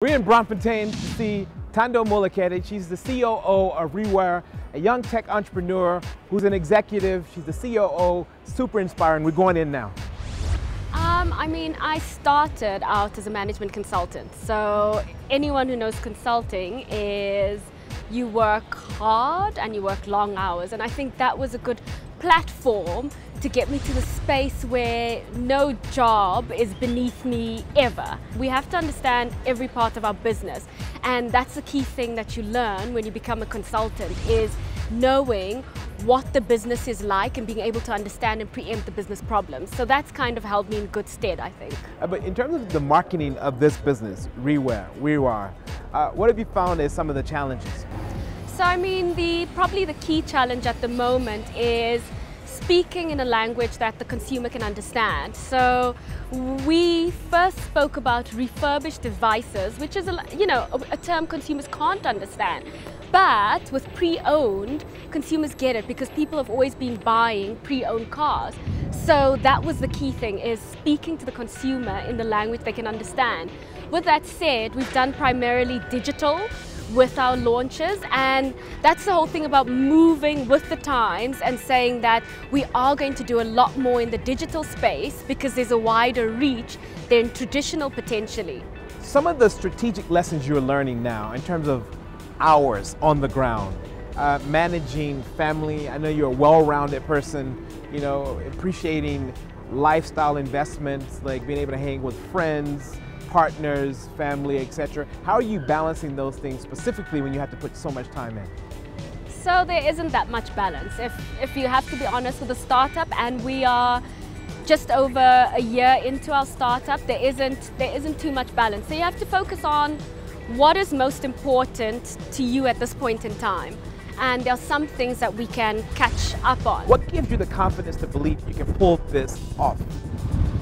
We're in Bloemfontein to see Nothando Moleketsi. She's the COO of ReWare, a young tech entrepreneur who's an executive. She's the COO, super inspiring. We're going in now. I started out as a management consultant. So anyone who knows consulting is you work hard and you work long hours. And I think that was a good platform to get me to the space where no job is beneath me ever. We have to understand every part of our business, and that's the key thing that you learn when you become a consultant, is knowing what the business is like and being able to understand and preempt the business problems. So that's kind of held me in good stead, I think. But in terms of the marketing of this business, ReWare, what have you found as some of the challenges? So probably the key challenge at the moment is speaking in a language that the consumer can understand. So we first spoke about refurbished devices, which is a term consumers can't understand. But with pre-owned, consumers get it because people have always been buying pre-owned cars. So that was the key thing, is speaking to the consumer in the language they can understand. With that said, we've done primarily digital with our launches, and that's the whole thing about moving with the times and saying that we are going to do a lot more in the digital space because there's a wider reach than traditional potentially. Some of the strategic lessons you're learning now in terms of hours on the ground, managing family. I know you're a well-rounded person, appreciating lifestyle investments, like being able to hang with friends, partners, family, etc. How are you balancing those things specifically when you have to put so much time in? So there isn't that much balance. If you have to be honest with a startup, and we are just over a year into our startup, there isn't too much balance. So you have to focus on what is most important to you at this point in time. And there are some things that we can catch up on. What gives you the confidence to believe you can pull this off?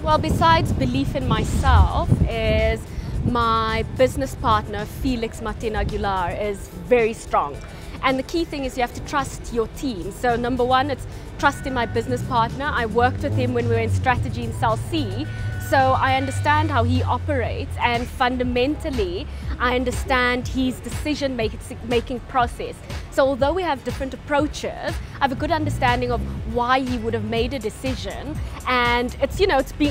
Well, besides belief in myself, is my business partner, Felix Martin Aguilar, is very strong. And the key thing is you have to trust your team. So number one, it's trust in my business partner. I worked with him when we were in strategy in Cell C. So I understand how he operates, and fundamentally, I understand his decision-making process. So although we have different approaches, I have a good understanding of why he would have made a decision, and it's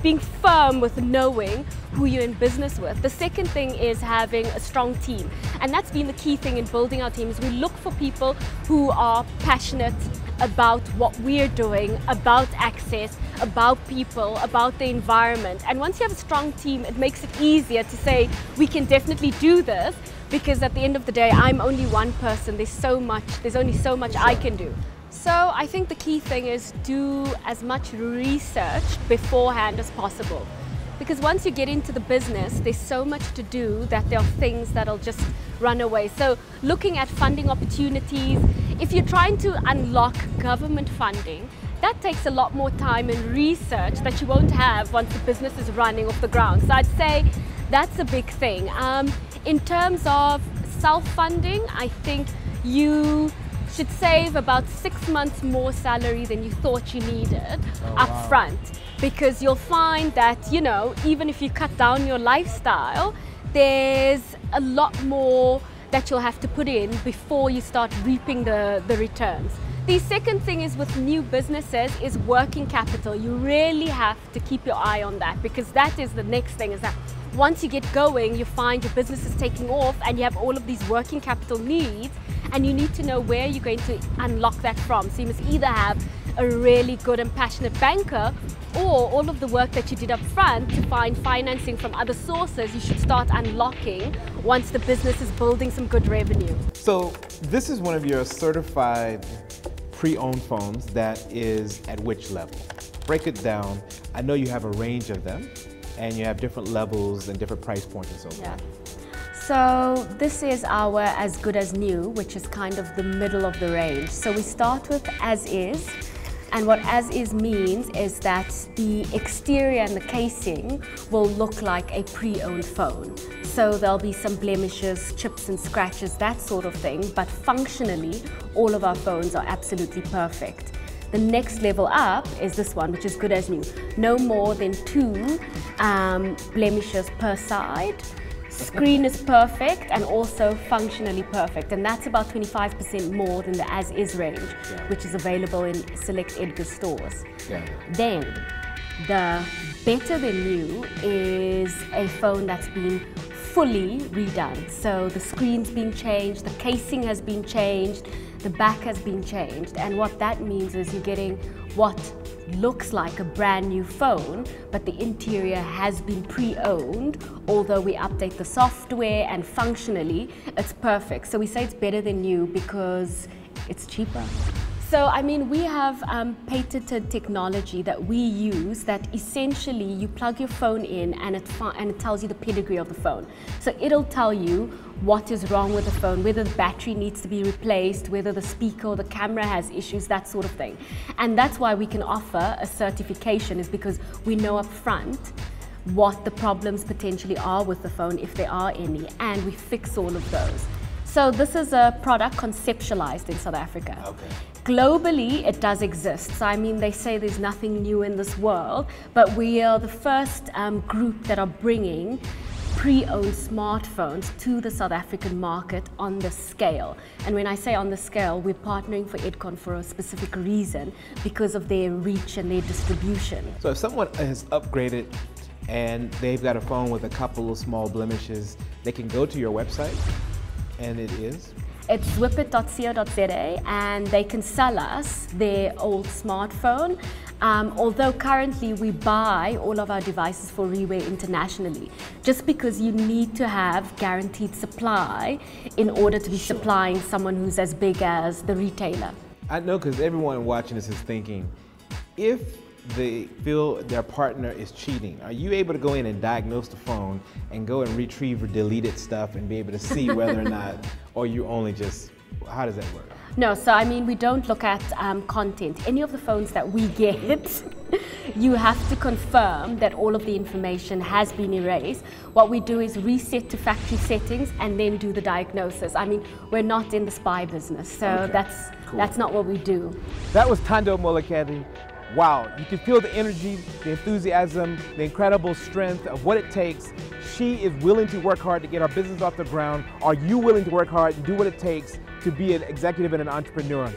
being firm with knowing who you're in business with. The second thing is having a strong team, and that's been the key thing in building our teams. We look for people who are passionate about what we're doing, about access, about people, about the environment. And once you have a strong team, it makes it easier to say, we can definitely do this, because at the end of the day, I'm only one person. There's only so much I can do. So I think the key thing is do as much research beforehand as possible. Because once you get into the business, there's so much to do that there are things that'll just run away. So looking at funding opportunities, if you're trying to unlock government funding, that takes a lot more time and research that you won't have once the business is running off the ground. So I'd say that's a big thing. In terms of self-funding, I think you should save about 6 months more salary than you thought you needed up front. Because you'll find that, even if you cut down your lifestyle, there's a lot more that you'll have to put in before you start reaping the returns. The second thing is with new businesses is working capital. You really have to keep your eye on that, because that is the next thing, is that once you get going, you find your business is taking off and you have all of these working capital needs, and you need to know where you're going to unlock that from. So you must either have a really good and passionate banker, or all of the work that you did up front to find financing from other sources, you should start unlocking once the business is building some good revenue. So this is one of your certified pre-owned phones that is at which level? Break it down. I know you have a range of them, and you have different levels and different price points and so forth. Yeah. So this is our as good as new, which is kind of the middle of the range. So we start with as is. And what as is means is that the exterior and the casing will look like a pre-owned phone. So there'll be some blemishes, chips and scratches, that sort of thing, but functionally, all of our phones are absolutely perfect. The next level up is this one, which is good as new. No more than 2 blemishes per side. Screen is perfect and also functionally perfect, and that's about 25% more than the as-is range, which is available in select Edgar stores. Then, the better than new is a phone that's been fully redone. So the screen's been changed, the casing has been changed, the back has been changed, and what that means is you're getting what looks like a brand new phone, but the interior has been pre-owned, although we update the software and functionally it's perfect. So we say it's better than new because it's cheaper. So, I mean, we have patented technology that we use that essentially you plug your phone in and it tells you the pedigree of the phone. So it'll tell you what is wrong with the phone, whether the battery needs to be replaced, whether the speaker or the camera has issues, that sort of thing. And that's why we can offer a certification, is because we know up front what the problems potentially are with the phone, if there are any, and we fix all of those. So this is a product conceptualized in South Africa. Globally, it does exist. So I mean, they say there's nothing new in this world, but we are the first group that are bringing pre-owned smartphones to the South African market on this scale. And when I say on the scale, we're partnering for Edcon for a specific reason, because of their reach and their distribution. So if someone has upgraded and they've got a phone with a couple of small blemishes, they can go to your website, and it is? It's whippit.co.za, and they can sell us their old smartphone. Although currently we buy all of our devices for ReWare internationally, just because you need to have guaranteed supply in order to be supplying someone who's as big as the retailer. I know, because everyone watching this is thinking, if they feel their partner is cheating, are you able to go in and diagnose the phone and go and retrieve or deleted stuff and be able to see whether or not, or you only just, how does that work? No, so I mean, we don't look at content. Any of the phones that we get, you have to confirm that all of the information has been erased. What we do is reset to factory settings and then do the diagnosis. I mean, we're not in the spy business, so that's not what we do. That was Nothando Moleketsi. Wow, you can feel the energy, the enthusiasm, the incredible strength of what it takes. She is willing to work hard to get our business off the ground. Are you willing to work hard and do what it takes to be an executive and an entrepreneur?